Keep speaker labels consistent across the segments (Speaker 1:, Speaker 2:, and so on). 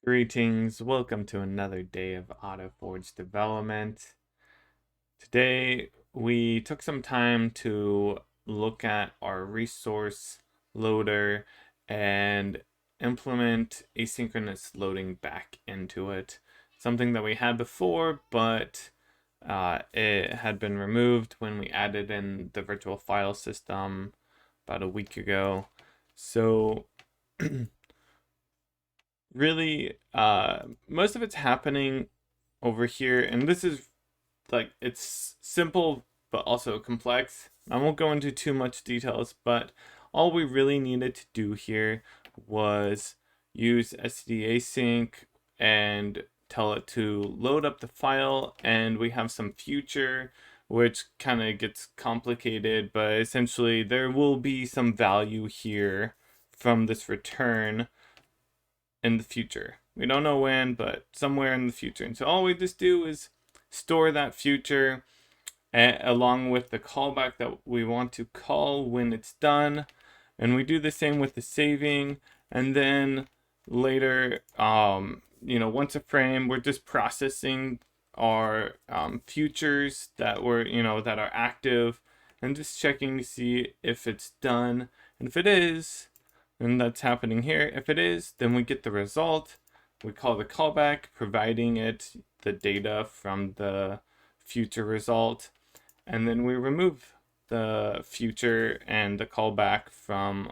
Speaker 1: Greetings, welcome to another day of Autoforge development. Today we took some time to look at our resource loader and implement asynchronous loading back into it. Something that we had before, but it had been removed when we added in the virtual file system about a week ago. So really most of it's happening over here, and this is like, it's simple but also complex. I won't go into too much details, but all we really needed to do here was use std async and tell it to load up the file, and we have some future, which kind of gets complicated, but essentially there will be some value here from this return in the future. We don't know when, but somewhere in the future. And so all we just do is store that future along with the callback that we want to call when it's done. And we do the same with the saving. And then later, once a frame, we're just processing our futures that that are active, and just checking to see if it's done. And if it is, and that's happening here. If it is, then we get the result. We call the callback, providing it the data from the future result. And then we remove the future and the callback from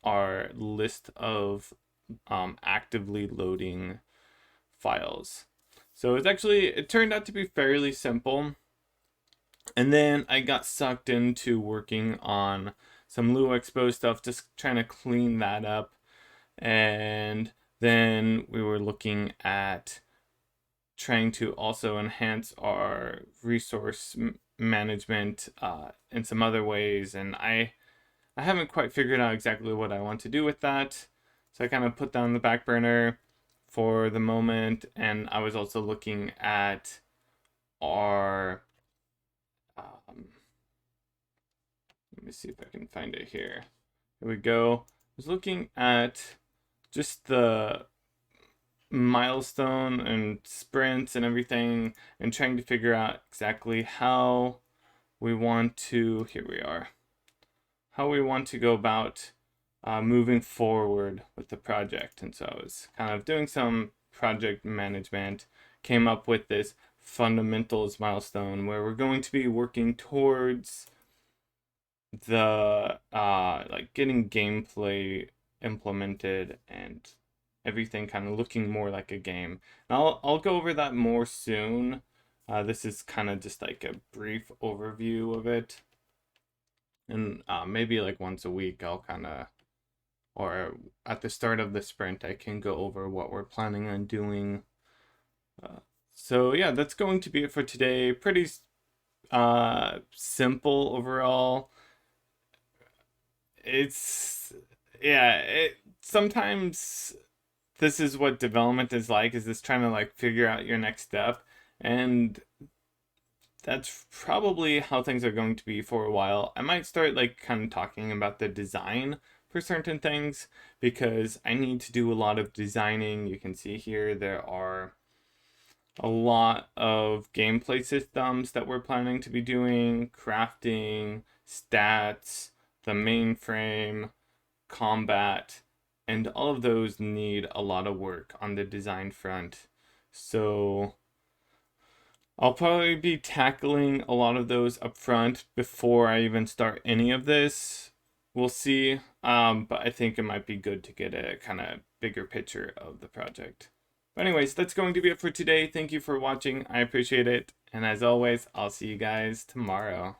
Speaker 1: our list of actively loading files. So it turned out to be fairly simple. And then I got sucked into working on some Lua Expo stuff, just trying to clean that up. And then we were looking at trying to also enhance our resource management in some other ways. And I haven't quite figured out exactly what I want to do with that. So I kind of put that on the back burner for the moment. And I was also looking at our let me see if I can find it here. Here we go. I was looking at just the milestone and sprints and everything, and trying to figure out exactly how we want to, here we are, how we want to go about moving forward with the project. And so I was kind of doing some project management, came up with this fundamentals milestone where we're going to be working towards the like getting gameplay implemented and everything kind of looking more like a game. And I'll go over that more soon. This is kind of just like a brief overview of it, and maybe like once a week I'll kind of, or at the start of the sprint, I can go over what we're planning on doing. So yeah, that's going to be it for today. Pretty simple overall. Sometimes this is what development is like, is this trying to like figure out your next step, and that's probably how things are going to be for a while. I might start like kind of talking about the design for certain things, because I need to do a lot of designing. You can see here there are a lot of gameplay systems that we're planning to be doing: crafting, stats, the mainframe, combat, and all of those need a lot of work on the design front. So I'll probably be tackling a lot of those up front before I even start any of this. We'll see, but I think it might be good to get a kind of bigger picture of the project. But anyways, that's going to be it for today. Thank you for watching. I appreciate it. And as always, I'll see you guys tomorrow.